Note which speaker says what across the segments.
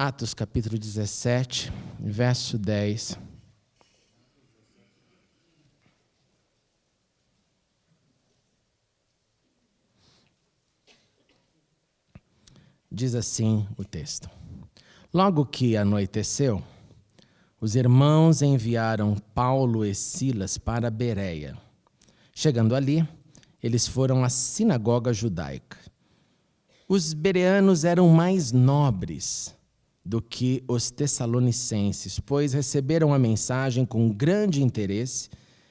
Speaker 1: Atos capítulo 17, verso 10. Diz assim o texto: Logo que anoiteceu, os irmãos enviaram Paulo e Silas para Bereia. Chegando ali, eles foram à sinagoga judaica. Os bereanos eram mais nobres do que os tessalonicenses, pois receberam a mensagem com grande interesse,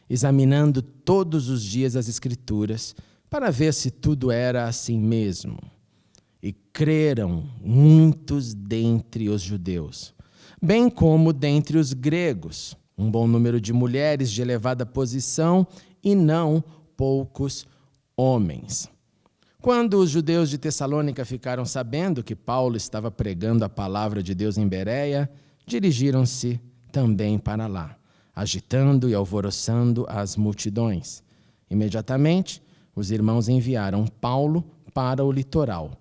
Speaker 1: examinando todos os dias as Escrituras, para ver se tudo era assim mesmo. E creram muitos dentre os judeus, bem como dentre os gregos, um bom número de mulheres de elevada posição e não poucos homens. Quando os judeus de Tessalônica ficaram sabendo que Paulo estava pregando a palavra de Deus em Bereia, dirigiram-se também para lá, agitando e alvoroçando as multidões. Imediatamente, os irmãos enviaram Paulo para o litoral,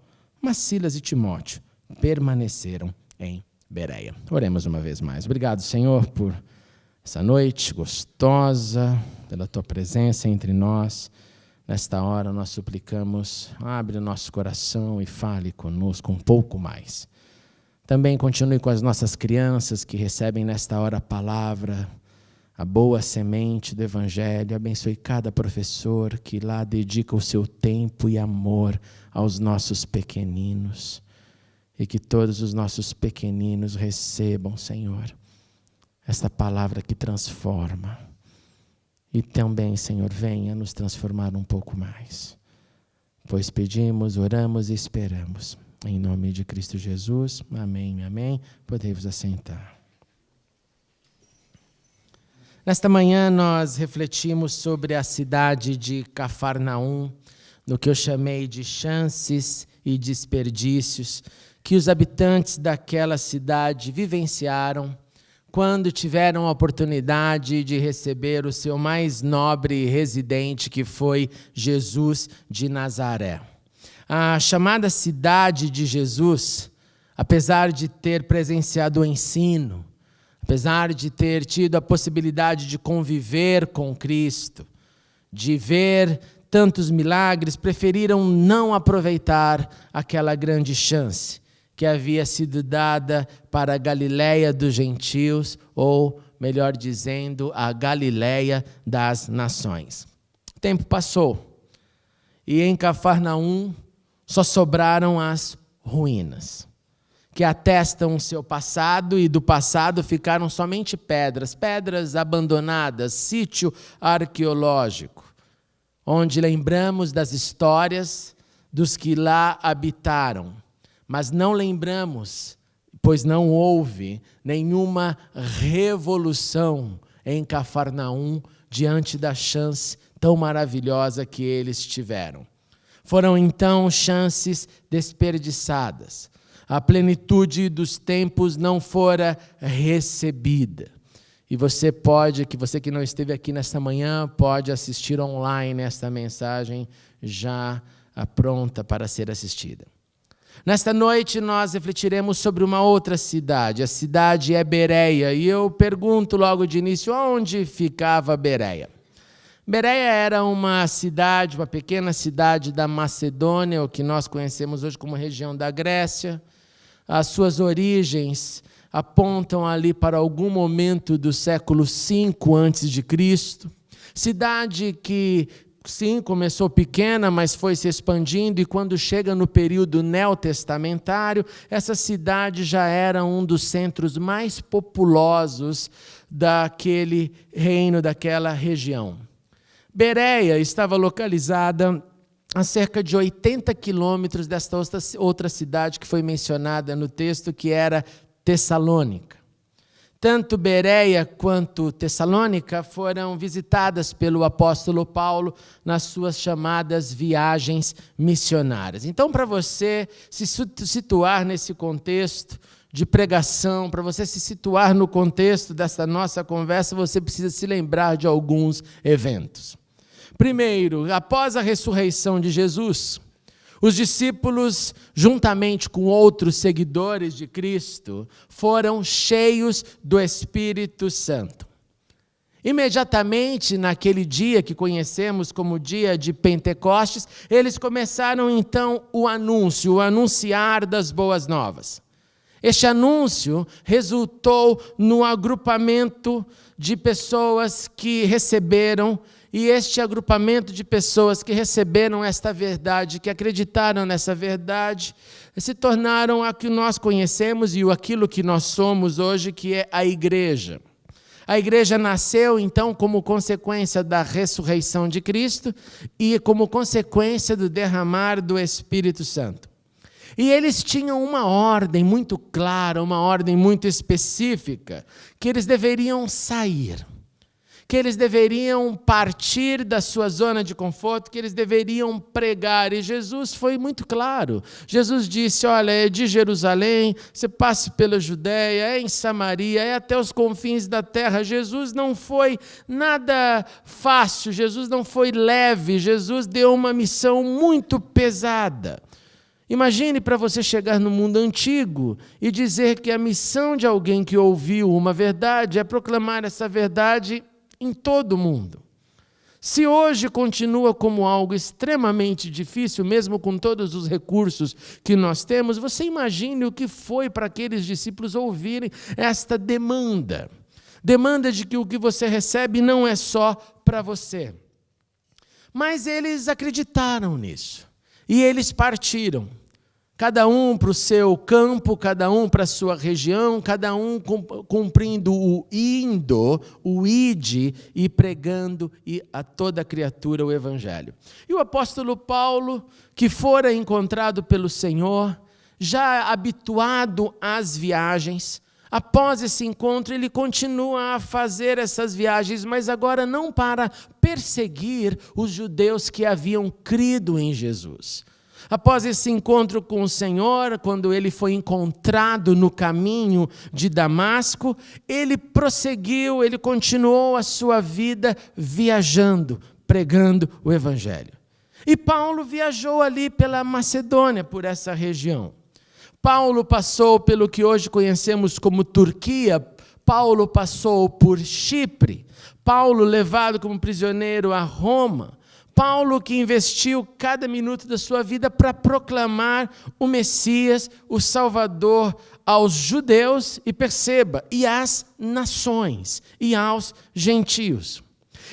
Speaker 1: mas Silas e Timóteo permaneceram em Bereia. Oremos uma vez mais. Obrigado, Senhor, por essa noite gostosa, pela Tua presença entre nós. Nesta hora nós suplicamos, abre o nosso coração e fale conosco um pouco mais. Também continue com as nossas crianças que recebem nesta hora a palavra, a boa semente do Evangelho. Abençoe cada professor que lá dedica o seu tempo e amor aos nossos pequeninos. E que todos os nossos pequeninos recebam, Senhor, esta palavra que transforma. E também, Senhor, venha nos transformar um pouco mais. Pois pedimos, oramos e esperamos. Em nome de Cristo Jesus. Amém, amém. Podemos assentar. Nesta manhã nós refletimos sobre a cidade de Cafarnaum, no que eu chamei de chances e desperdícios que os habitantes daquela cidade vivenciaram quando tiveram a oportunidade de receber o seu mais nobre residente, que foi Jesus de Nazaré. A chamada cidade de Jesus, apesar de ter presenciado o ensino, apesar de ter tido a possibilidade de conviver com Cristo, de ver tantos milagres, preferiram não aproveitar aquela grande chance que havia sido dada para a Galileia dos gentios, ou, melhor dizendo, a Galileia das nações. O tempo passou, e em Cafarnaum só sobraram as ruínas, que atestam o seu passado, e do passado ficaram somente pedras abandonadas, sítio arqueológico, onde lembramos das histórias dos que lá habitaram, mas não lembramos, pois não houve nenhuma revolução em Cafarnaum diante da chance tão maravilhosa que eles tiveram. Foram então chances desperdiçadas. A plenitude dos tempos não fora recebida. E você que não esteve aqui nesta manhã, pode assistir online esta mensagem já pronta para ser assistida. Nesta noite nós refletiremos sobre uma outra cidade, a cidade é Bereia, e eu pergunto logo de início, onde ficava Bereia? Bereia era uma pequena cidade da Macedônia, o que nós conhecemos hoje como região da Grécia. As suas origens apontam ali para algum momento do século V a.C., cidade que sim, começou pequena, mas foi se expandindo, e quando chega no período neotestamentário, essa cidade já era um dos centros mais populosos daquele reino, daquela região. Bereia estava localizada a cerca de 80 quilômetros desta outra cidade que foi mencionada no texto, que era Tessalônica. Tanto Bereia quanto Tessalônica foram visitadas pelo apóstolo Paulo nas suas chamadas viagens missionárias. Então, para você se situar nesse contexto de pregação, para você se situar no contexto dessa nossa conversa, você precisa se lembrar de alguns eventos. Primeiro, após a ressurreição de Jesus, Os discípulos, juntamente com outros seguidores de Cristo, foram cheios do Espírito Santo. Imediatamente, naquele dia que conhecemos como dia de Pentecostes, eles começaram então o anunciar das boas novas. Este anúncio resultou no agrupamento de pessoas que receberam, e este agrupamento de pessoas que receberam esta verdade, que acreditaram nessa verdade, se tornaram a que nós conhecemos e aquilo que nós somos hoje, que é a igreja. A igreja nasceu, então, como consequência da ressurreição de Cristo e como consequência do derramar do Espírito Santo. E eles tinham uma ordem muito clara, uma ordem muito específica, que eles deveriam sair, que eles deveriam partir da sua zona de conforto, que eles deveriam pregar. E Jesus foi muito claro. Jesus disse, olha, é de Jerusalém, você passe pela Judéia, é em Samaria, é até os confins da terra. Jesus não foi nada fácil, Jesus não foi leve, Jesus deu uma missão muito pesada. Imagine para você chegar no mundo antigo e dizer que a missão de alguém que ouviu uma verdade é proclamar essa verdade em todo o mundo. Se hoje continua como algo extremamente difícil, mesmo com todos os recursos que nós temos, você imagine o que foi para aqueles discípulos ouvirem esta demanda. Demanda de que o que você recebe não é só para você. Mas eles acreditaram nisso. E eles partiram. Cada um para o seu campo, cada um para a sua região, cada um cumprindo o indo, o ide, e pregando a toda criatura o Evangelho. E o apóstolo Paulo, que fora encontrado pelo Senhor, já habituado às viagens, após esse encontro, ele continua a fazer essas viagens, mas agora não para perseguir os judeus que haviam crido em Jesus. Após esse encontro com o Senhor, quando ele foi encontrado no caminho de Damasco, ele prosseguiu, ele continuou a sua vida viajando, pregando o Evangelho. E Paulo viajou ali pela Macedônia, por essa região. Paulo passou pelo que hoje conhecemos como Turquia, Paulo passou por Chipre, Paulo levado como prisioneiro a Roma, Paulo que investiu cada minuto da sua vida para proclamar o Messias, o Salvador, aos judeus, e perceba, e às nações, e aos gentios.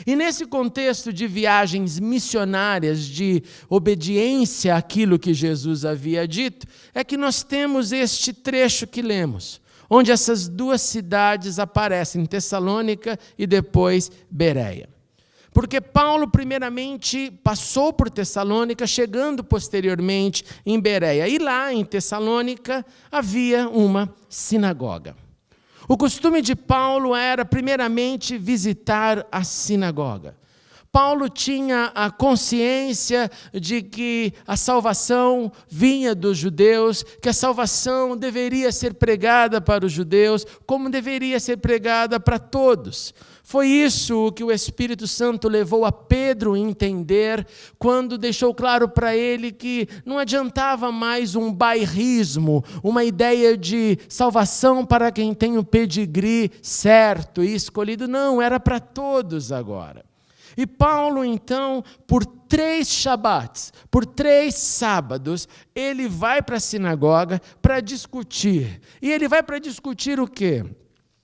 Speaker 1: E nesse contexto de viagens missionárias, de obediência àquilo que Jesus havia dito, é que nós temos este trecho que lemos, onde essas duas cidades aparecem, Tessalônica e depois Bereia. Porque Paulo, primeiramente, passou por Tessalônica, chegando posteriormente em Bereia. E lá, em Tessalônica, havia uma sinagoga. O costume de Paulo era, primeiramente, visitar a sinagoga. Paulo tinha a consciência de que a salvação vinha dos judeus, que a salvação deveria ser pregada para os judeus, como deveria ser pregada para todos. Foi isso que o Espírito Santo levou a Pedro a entender quando deixou claro para ele que não adiantava mais um bairrismo, uma ideia de salvação para quem tem o pedigree certo e escolhido. Não, era para todos agora. E Paulo, então, por 3 Shabats, por 3 sábados, ele vai para a sinagoga para discutir. E ele vai para discutir o quê?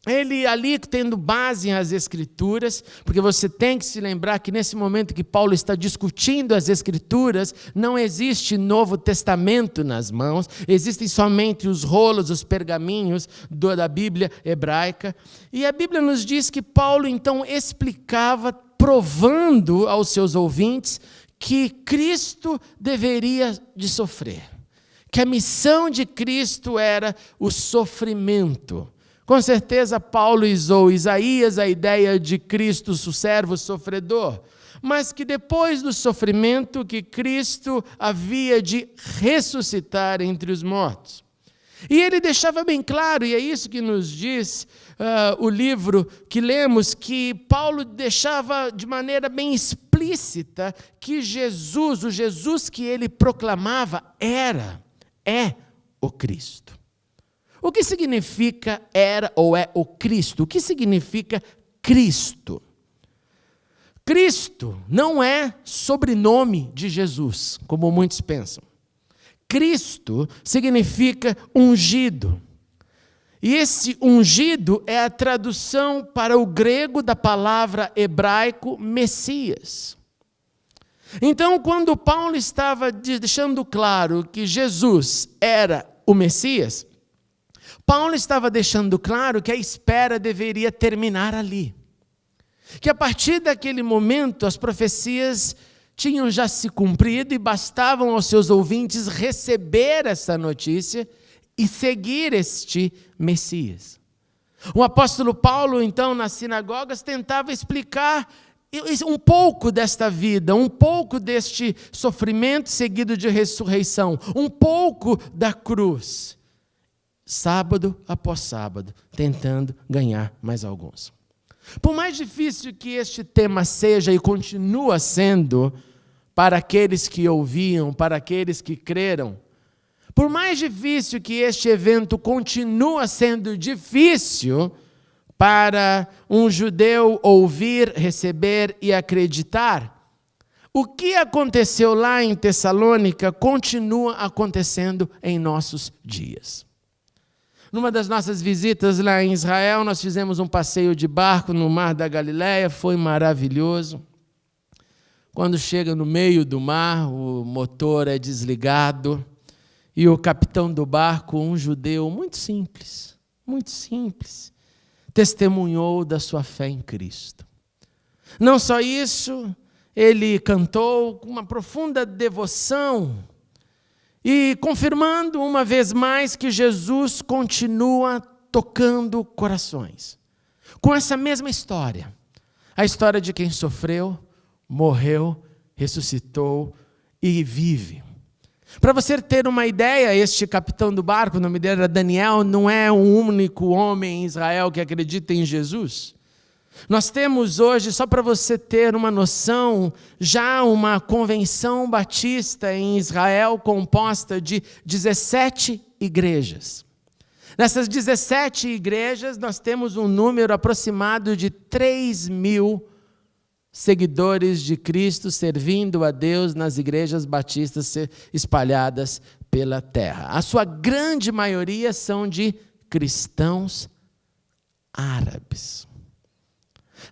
Speaker 1: Ele ali tendo base nas Escrituras, porque você tem que se lembrar que nesse momento que Paulo está discutindo as Escrituras, não existe Novo Testamento nas mãos, existem somente os rolos, os pergaminhos da Bíblia hebraica. E a Bíblia nos diz que Paulo então explicava, provando aos seus ouvintes que Cristo deveria de sofrer, que a missão de Cristo era o sofrimento. Com certeza Paulo usou Isaías, a ideia de Cristo, o servo sofredor, mas que depois do sofrimento que Cristo havia de ressuscitar entre os mortos. E ele deixava bem claro, e é isso que nos diz o livro que lemos, que Paulo deixava de maneira bem explícita implícita que Jesus, o Jesus que ele proclamava, é o Cristo. O que significa era ou é o Cristo? O que significa Cristo? Cristo não é sobrenome de Jesus, como muitos pensam. Cristo significa ungido. E esse ungido é a tradução para o grego da palavra hebraico Messias. Então, quando Paulo estava deixando claro que Jesus era o Messias, Paulo estava deixando claro que a espera deveria terminar ali. Que a partir daquele momento as profecias tinham já se cumprido e bastavam aos seus ouvintes receber essa notícia e seguir este Messias. O apóstolo Paulo, então, nas sinagogas, tentava explicar um pouco desta vida, um pouco deste sofrimento seguido de ressurreição, um pouco da cruz, sábado após sábado, tentando ganhar mais alguns. Por mais difícil que este tema seja e continua sendo para aqueles que ouviam, para aqueles que creram, por mais difícil que este evento continua sendo difícil para um judeu ouvir, receber e acreditar, o que aconteceu lá em Tessalônica continua acontecendo em nossos dias. Numa das nossas visitas lá em Israel, nós fizemos um passeio de barco no Mar da Galileia, foi maravilhoso. Quando chega no meio do mar, o motor é desligado e o capitão do barco, um judeu muito simples, testemunhou da sua fé em Cristo. Não só isso, ele cantou com uma profunda devoção e confirmando uma vez mais que Jesus continua tocando corações. Com essa mesma história, a história de quem sofreu, morreu, ressuscitou e vive. Para você ter uma ideia, este capitão do barco, o nome dele era Daniel, não é o único homem em Israel que acredita em Jesus. Nós temos hoje, só para você ter uma noção, já uma convenção batista em Israel composta de 17 igrejas. Nessas 17 igrejas, nós temos um número aproximado de 3.000 seguidores de Cristo servindo a Deus nas igrejas batistas espalhadas pela terra. A sua grande maioria são de cristãos árabes.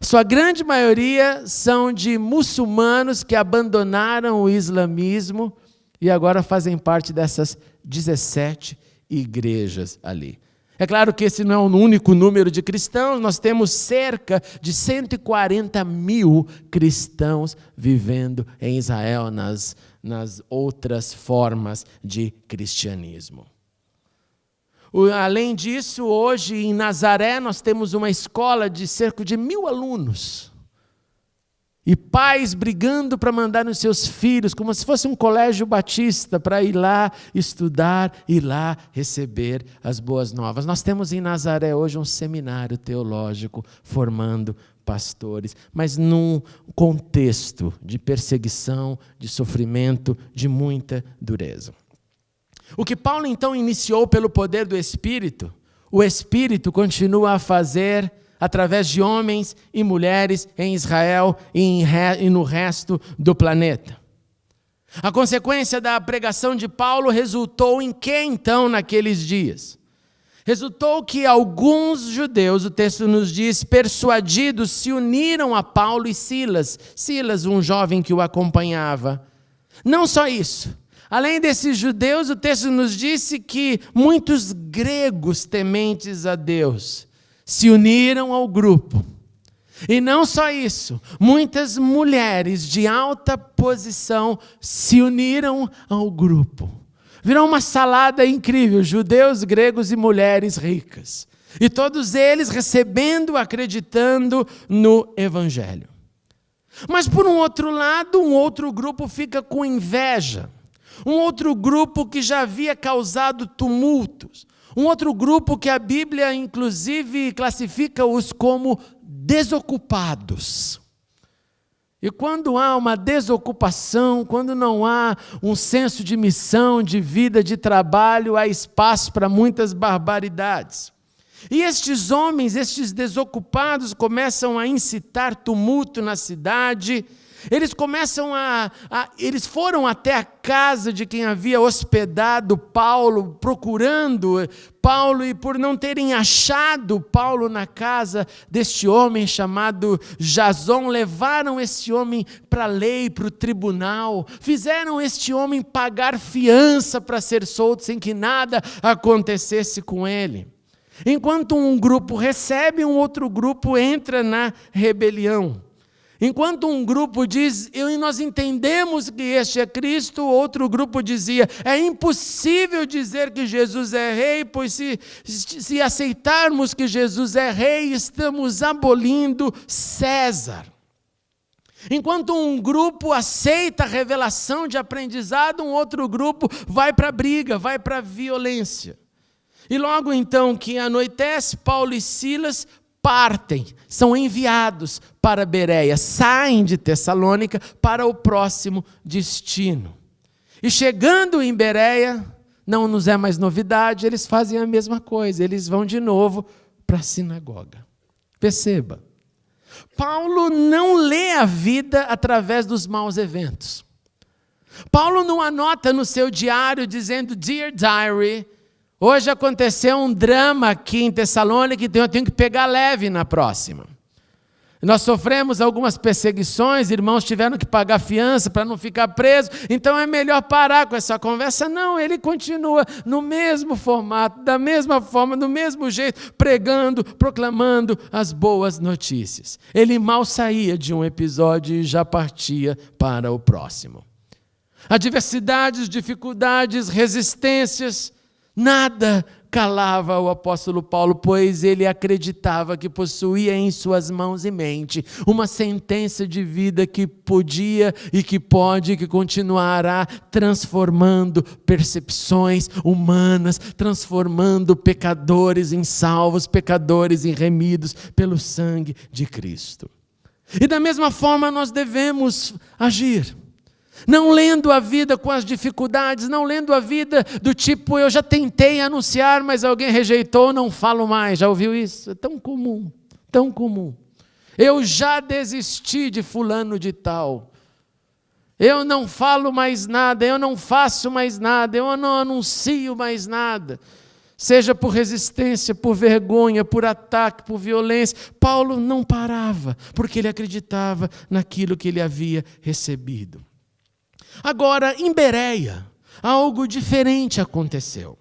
Speaker 1: Sua grande maioria são de muçulmanos que abandonaram o islamismo e agora fazem parte dessas 17 igrejas ali. É claro que esse não é o único número de cristãos, nós temos cerca de 140.000 cristãos vivendo em Israel nas outras formas de cristianismo. Além disso, hoje em Nazaré nós temos uma escola de cerca de 1.000 alunos. E pais brigando para mandar os seus filhos, como se fosse um colégio batista, para ir lá estudar, ir lá receber as boas novas. Nós temos em Nazaré hoje um seminário teológico formando pastores, mas num contexto de perseguição, de sofrimento, de muita dureza. O que Paulo então iniciou pelo poder do Espírito, o Espírito continua a fazer através de homens e mulheres em Israel e no resto do planeta. A consequência da pregação de Paulo resultou em que então naqueles dias? Resultou que alguns judeus, o texto nos diz, persuadidos, se uniram a Paulo e Silas. Silas, um jovem que o acompanhava. Não só isso. Além desses judeus, o texto nos disse que muitos gregos tementes a Deus se uniram ao grupo. E não só isso, muitas mulheres de alta posição se uniram ao grupo. Virou uma salada incrível, judeus, gregos e mulheres ricas. E todos eles recebendo, acreditando no Evangelho. Mas por um outro lado, um outro grupo fica com inveja. Um outro grupo que já havia causado tumultos. Um outro grupo que a Bíblia, inclusive, classifica-os como desocupados. E quando há uma desocupação, quando não há um senso de missão, de vida, de trabalho, há espaço para muitas barbaridades. E estes homens, estes desocupados, começam a incitar tumulto na cidade. Eles foram até a casa de quem havia hospedado Paulo, procurando Paulo, e por não terem achado Paulo na casa deste homem chamado Jason, levaram este homem para a lei, para o tribunal, fizeram este homem pagar fiança para ser solto, sem que nada acontecesse com ele. Enquanto um grupo recebe, um outro grupo entra na rebelião. Enquanto um grupo diz, nós entendemos que este é Cristo, outro grupo dizia, é impossível dizer que Jesus é rei, pois se aceitarmos que Jesus é rei, estamos abolindo César. Enquanto um grupo aceita a revelação de aprendizado, um outro grupo vai para a briga, vai para a violência. E logo então que anoitece, Paulo e Silas partem, são enviados para Bereia, saem de Tessalônica para o próximo destino. E chegando em Bereia, não nos é mais novidade, eles fazem a mesma coisa, eles vão de novo para a sinagoga. Perceba, Paulo não lê a vida através dos maus eventos. Paulo não anota no seu diário dizendo, Dear Diary, hoje aconteceu um drama aqui em Tessalônica, então eu tenho que pegar leve na próxima. Nós sofremos algumas perseguições, irmãos tiveram que pagar fiança para não ficar preso, então é melhor parar com essa conversa. Não, ele continua no mesmo formato, da mesma forma, do mesmo jeito, pregando, proclamando as boas notícias. Ele mal saía de um episódio e já partia para o próximo. Adversidades, dificuldades, resistências, nada calava o apóstolo Paulo, pois ele acreditava que possuía em suas mãos e mente uma sentença de vida que podia e que pode e que continuará transformando percepções humanas, transformando pecadores em salvos, pecadores em remidos pelo sangue de Cristo. E da mesma forma nós devemos agir. Não lendo a vida com as dificuldades, não lendo a vida do tipo, eu já tentei anunciar, mas alguém rejeitou, não falo mais. Já ouviu isso? É tão comum, tão comum. Eu já desisti de fulano de tal. Eu não falo mais nada, eu não faço mais nada, eu não anuncio mais nada. Seja por resistência, por vergonha, por ataque, por violência. Paulo não parava, porque ele acreditava naquilo que ele havia recebido. Agora, em Bereia, algo diferente aconteceu.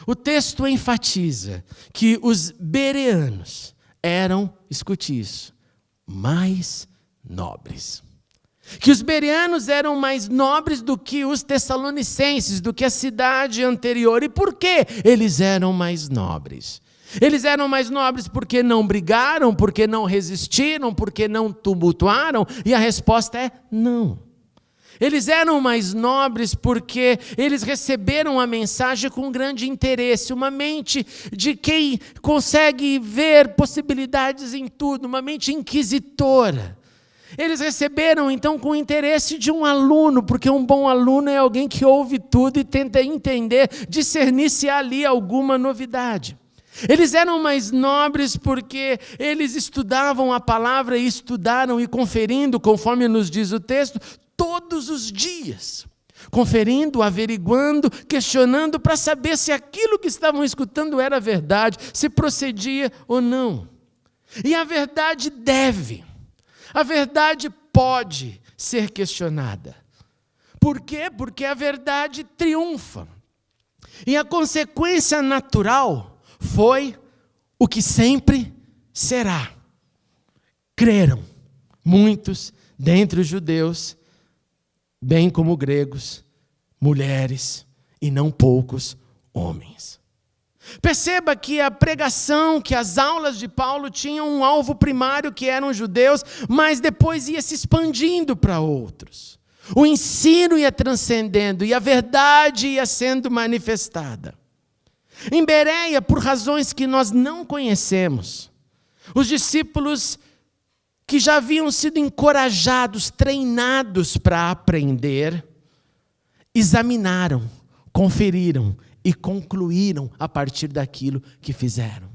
Speaker 1: O texto enfatiza que os bereanos eram, escute isso, mais nobres. Que os bereanos eram mais nobres do que os tessalonicenses, do que a cidade anterior. E por que eles eram mais nobres? Eles eram mais nobres porque não brigaram, porque não resistiram, porque não tumultuaram? E a resposta é não. Eles eram mais nobres porque eles receberam a mensagem com grande interesse, uma mente de quem consegue ver possibilidades em tudo, uma mente inquisitora. Eles receberam, então, com interesse de um aluno, porque um bom aluno é alguém que ouve tudo e tenta entender, discernir se há ali alguma novidade. Eles eram mais nobres porque eles estudavam a palavra e estudaram e conferindo, conforme nos diz o texto, todos os dias, conferindo, averiguando, questionando para saber se aquilo que estavam escutando era verdade, se procedia ou não. E a verdade pode ser questionada. Por quê? Porque a verdade triunfa. E a consequência natural foi o que sempre será. Creram muitos dentre os judeus, bem como gregos, mulheres e não poucos homens. Perceba que a pregação, que as aulas de Paulo tinham um alvo primário que eram os judeus, mas depois ia se expandindo para outros. O ensino ia transcendendo e a verdade ia sendo manifestada. Em Bereia, por razões que nós não conhecemos, os discípulos que já haviam sido encorajados, treinados para aprender, examinaram, conferiram e concluíram a partir daquilo que fizeram.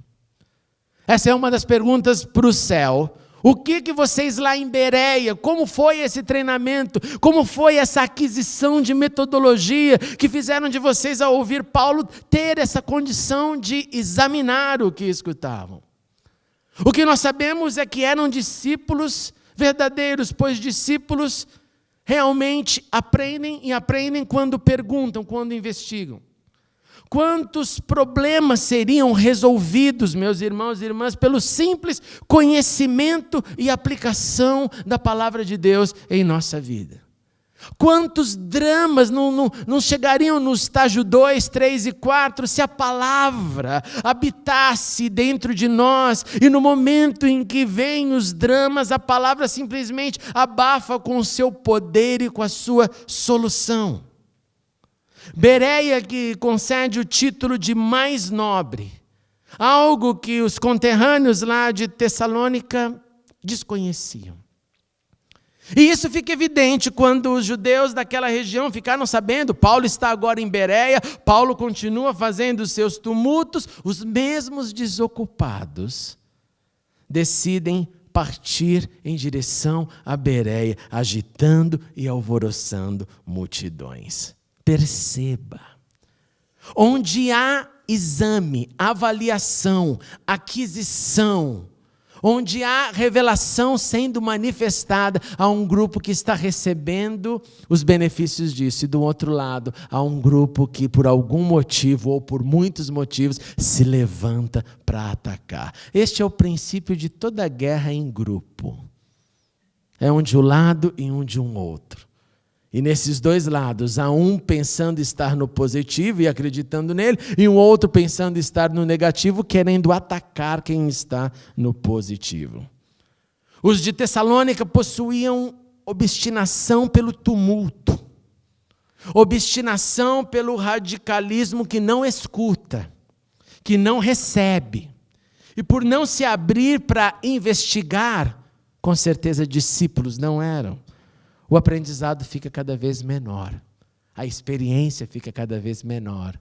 Speaker 1: Essa é uma das perguntas para o céu. O que vocês lá em Bereia, como foi esse treinamento, como foi essa aquisição de metodologia que fizeram de vocês, ao ouvir Paulo, ter essa condição de examinar o que escutavam? O que nós sabemos é que eram discípulos verdadeiros, pois discípulos realmente aprendem e aprendem quando perguntam, quando investigam. Quantos problemas seriam resolvidos, meus irmãos e irmãs, pelo simples conhecimento e aplicação da palavra de Deus em nossa vida? Quantos dramas não chegariam no estágio 2, 3 e 4 se a palavra habitasse dentro de nós e no momento em que vêm os dramas, a palavra simplesmente abafa com o seu poder e com a sua solução? Bereia, que concede o título de mais nobre, algo que os conterrâneos lá de Tessalônica desconheciam. E isso fica evidente quando os judeus daquela região ficaram sabendo, Paulo está agora em Bereia, Paulo continua fazendo os seus tumultos, os mesmos desocupados decidem partir em direção a Bereia, agitando e alvoroçando multidões. Perceba, onde há exame, avaliação, aquisição, onde há revelação sendo manifestada, há um grupo que está recebendo os benefícios disso. E do outro lado, há um grupo que por algum motivo, ou por muitos motivos, se levanta para atacar. Este é o princípio de toda guerra em grupo. É um de um lado e um de um outro. E nesses dois lados, há um pensando estar no positivo e acreditando nele, e um outro pensando estar no negativo, querendo atacar quem está no positivo. Os de Tessalônica possuíam obstinação pelo tumulto, obstinação pelo radicalismo que não escuta, que não recebe. E por não se abrir para investigar, com certeza discípulos não eram. O aprendizado fica cada vez menor, a experiência fica cada vez menor,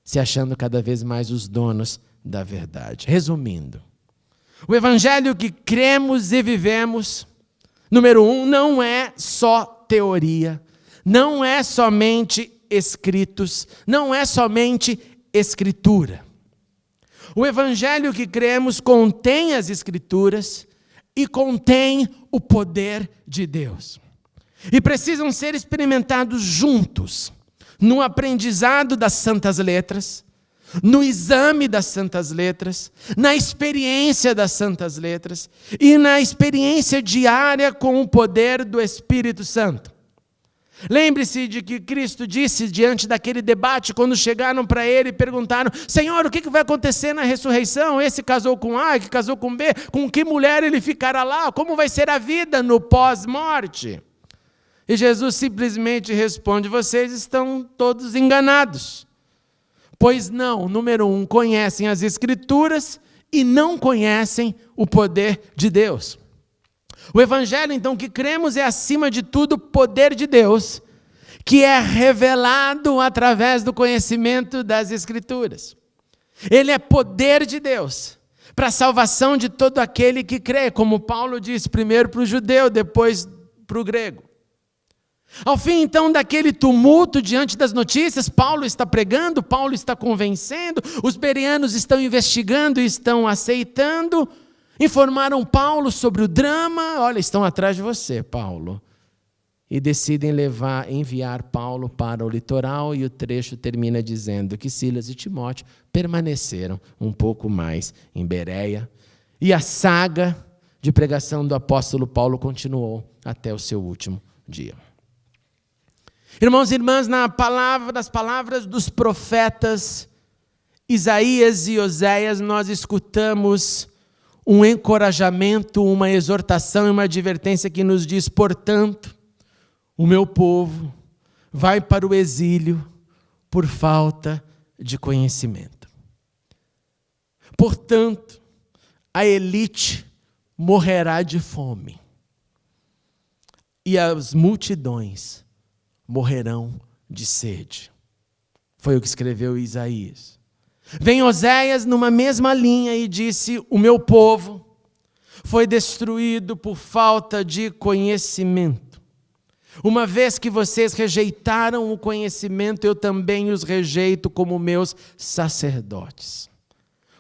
Speaker 1: se achando cada vez mais os donos da verdade. Resumindo, o evangelho que cremos e vivemos, número 1, não é só teoria, não é somente escritos, não é somente escritura. O evangelho que cremos contém as escrituras e contém o poder de Deus. E precisam ser experimentados juntos, no aprendizado das santas letras, no exame das santas letras, na experiência das santas letras e na experiência diária com o poder do Espírito Santo. Lembre-se de que Cristo disse diante daquele debate, quando chegaram para ele e perguntaram: Senhor, o que vai acontecer na ressurreição? Esse casou com A, que casou com B, com que mulher ele ficará lá? Como vai ser a vida no pós-morte? E Jesus simplesmente responde: vocês estão todos enganados. Pois não, número 1, conhecem as Escrituras e não conhecem o poder de Deus. O Evangelho, então, que cremos é, acima de tudo, o poder de Deus, que é revelado através do conhecimento das Escrituras. Ele é poder de Deus para a salvação de todo aquele que crê, como Paulo disse, primeiro para o judeu, depois para o grego. Ao fim, então, daquele tumulto diante das notícias, Paulo está pregando, Paulo está convencendo, os bereanos estão investigando e estão aceitando, informaram Paulo sobre o drama, olha, estão atrás de você, Paulo, e decidem enviar Paulo para o litoral, e o trecho termina dizendo que Silas e Timóteo permaneceram um pouco mais em Bereia, e a saga de pregação do apóstolo Paulo continuou até o seu último dia. Irmãos e irmãs, nas palavras dos profetas Isaías e Oséias, nós escutamos um encorajamento, uma exortação e uma advertência que nos diz: portanto, o meu povo vai para o exílio por falta de conhecimento. Portanto, a elite morrerá de fome, e as multidões morrerão de sede. Foi o que escreveu Isaías. Vem Oséias numa mesma linha e disse: o meu povo foi destruído por falta de conhecimento. Uma vez que vocês rejeitaram o conhecimento, eu também os rejeito como meus sacerdotes.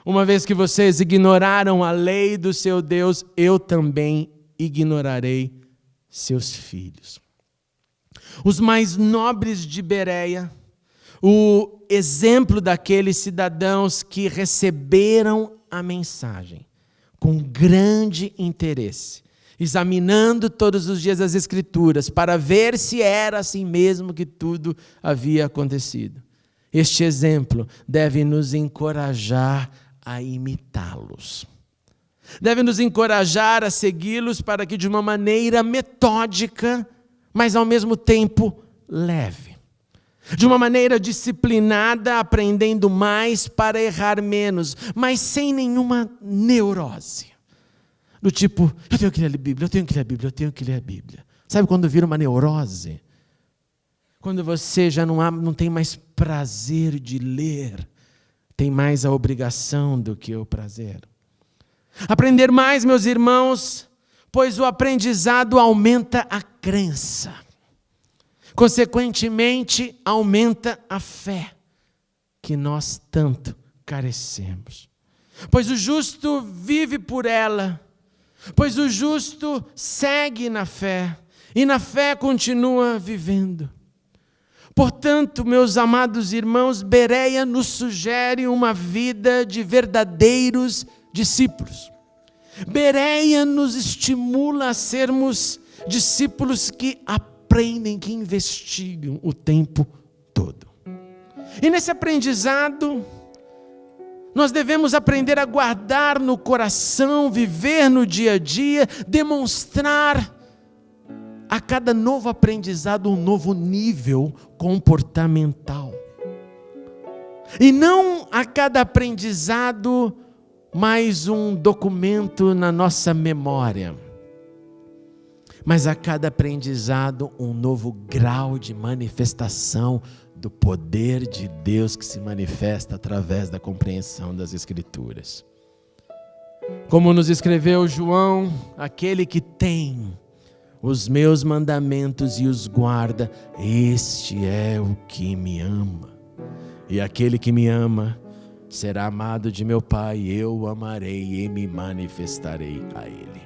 Speaker 1: Uma vez que vocês ignoraram a lei do seu Deus, eu também ignorarei seus filhos. Os mais nobres de Bereia, o exemplo daqueles cidadãos que receberam a mensagem com grande interesse, examinando todos os dias as Escrituras para ver se era assim mesmo que tudo havia acontecido. Este exemplo deve nos encorajar a imitá-los. Deve nos encorajar a segui-los para que de uma maneira metódica, mas ao mesmo tempo leve. De uma maneira disciplinada, aprendendo mais para errar menos, mas sem nenhuma neurose. Do tipo, eu tenho que ler a Bíblia, eu tenho que ler a Bíblia, eu tenho que ler a Bíblia. Sabe quando vira uma neurose? Quando você já não tem mais prazer de ler, tem mais a obrigação do que o prazer. Aprender mais, meus irmãos, pois o aprendizado aumenta a crença. Consequentemente, aumenta a fé, que nós tanto carecemos. Pois o justo vive por ela, pois o justo segue na fé, e na fé continua vivendo. Portanto, meus amados irmãos, Bereia nos sugere uma vida de verdadeiros discípulos. Bereia nos estimula a sermos discípulos que aprendem, que investigam o tempo todo. E nesse aprendizado, nós devemos aprender a guardar no coração, viver no dia a dia, demonstrar a cada novo aprendizado um novo nível comportamental. E não a cada aprendizado mais um documento na nossa memória, mas a cada aprendizado um novo grau de manifestação do poder de Deus que se manifesta através da compreensão das Escrituras. Como nos escreveu João, aquele que tem os meus mandamentos e os guarda, este é o que me ama. E aquele que me ama será amado de meu Pai, eu o amarei e me manifestarei a ele.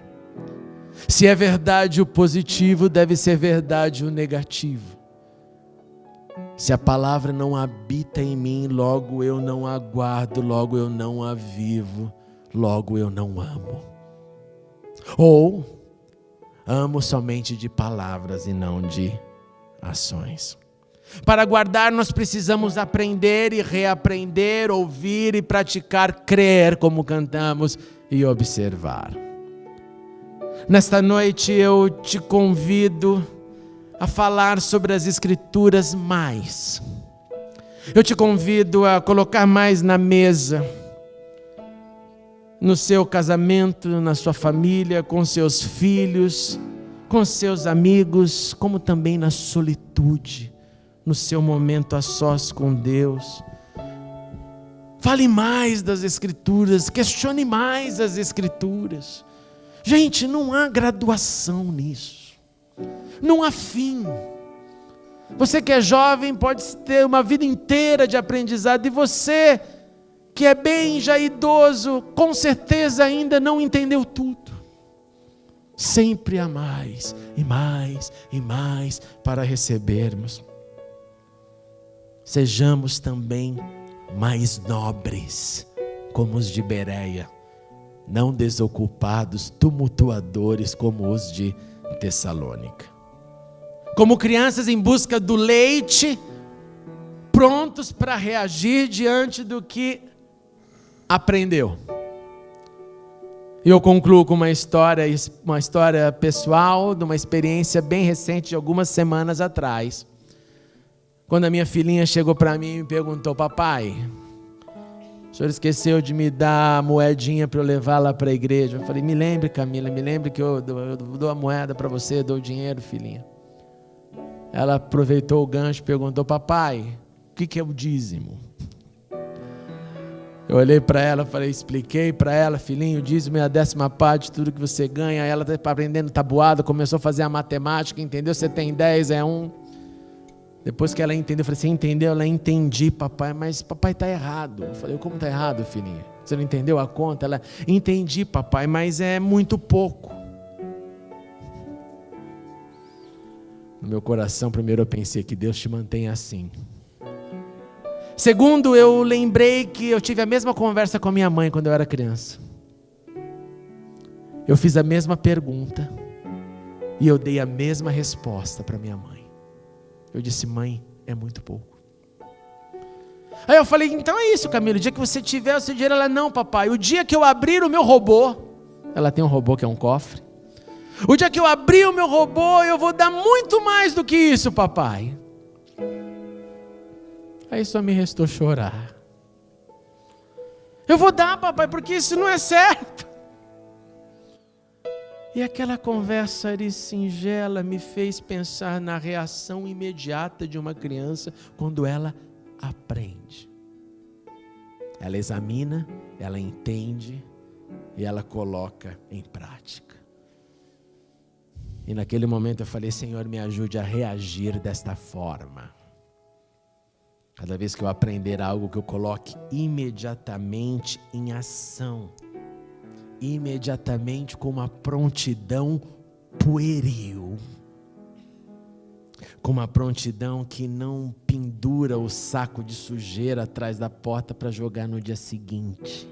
Speaker 1: Se é verdade o positivo, deve ser verdade o negativo. Se a palavra não habita em mim, logo eu não a guardo, logo eu não a vivo, logo eu não amo. Ou amo somente de palavras e não de ações. Para guardar, nós precisamos aprender e reaprender, ouvir e praticar, crer, como cantamos, e observar. Nesta noite eu te convido a falar sobre as Escrituras mais. Eu te convido a colocar mais na mesa, no seu casamento, na sua família, com seus filhos, com seus amigos, como também na solitude, no seu momento a sós com Deus. Fale mais das Escrituras, questione mais as Escrituras. Gente, não há graduação nisso, não há fim. Você que é jovem pode ter uma vida inteira de aprendizado, e você que é bem já idoso, com certeza ainda não entendeu tudo. Sempre há mais, e mais, e mais para recebermos. Sejamos também mais nobres, como os de Bereia, não desocupados, tumultuadores como os de Tessalônica. Como crianças em busca do leite, prontos para reagir diante do que aprendeu. E eu concluo com uma história pessoal, de uma experiência bem recente, de algumas semanas atrás. Quando a minha filhinha chegou para mim e me perguntou: papai, O senhor esqueceu de me dar a moedinha para eu levar lá para a igreja. Eu falei, me lembre, Camila, me lembre que eu dou a moeda para você, dou o dinheiro, filhinha. Ela aproveitou o gancho e perguntou, papai, o que é o dízimo? Eu olhei para ela, falei, expliquei para ela, filhinho, o dízimo é a 10ª parte de tudo que você ganha. Ela está aprendendo tabuada, começou a fazer a matemática, entendeu? Você tem 10, é 1. Depois que ela entendeu, eu falei, você entendeu? Ela, entendi, papai, mas papai está errado. Eu falei, como está errado, filhinha? Você não entendeu a conta? Ela, entendi, papai, mas é muito pouco. No meu coração, primeiro eu pensei que Deus te mantenha assim. Segundo, eu lembrei que eu tive a mesma conversa com a minha mãe quando eu era criança. Eu fiz a mesma pergunta e eu dei a mesma resposta para minha mãe. Eu disse, mãe, é muito pouco. Aí eu falei, então é isso, Camila, o dia que você tiver o seu dinheiro, ela, não, papai, o dia que eu abrir o meu robô, ela tem um robô que é um cofre, o dia que eu abrir o meu robô, eu vou dar muito mais do que isso, papai. Aí só me restou chorar. Eu vou dar, papai, porque isso não é certo. E aquela conversa ali singela me fez pensar na reação imediata de uma criança quando ela aprende. Ela examina, ela entende e ela coloca em prática. E naquele momento eu falei, Senhor, me ajude a reagir desta forma. Cada vez que eu aprender algo, que eu coloque imediatamente em ação. Imediatamente com uma prontidão pueril. Com uma prontidão que não pendura o saco de sujeira atrás da porta para jogar no dia seguinte.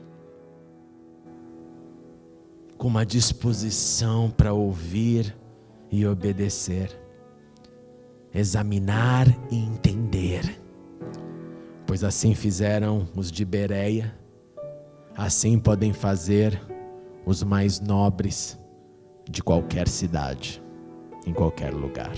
Speaker 1: Com uma disposição para ouvir e obedecer. Examinar e entender. Pois assim fizeram os de Bereia, assim podem fazer os mais nobres de qualquer cidade, em qualquer lugar.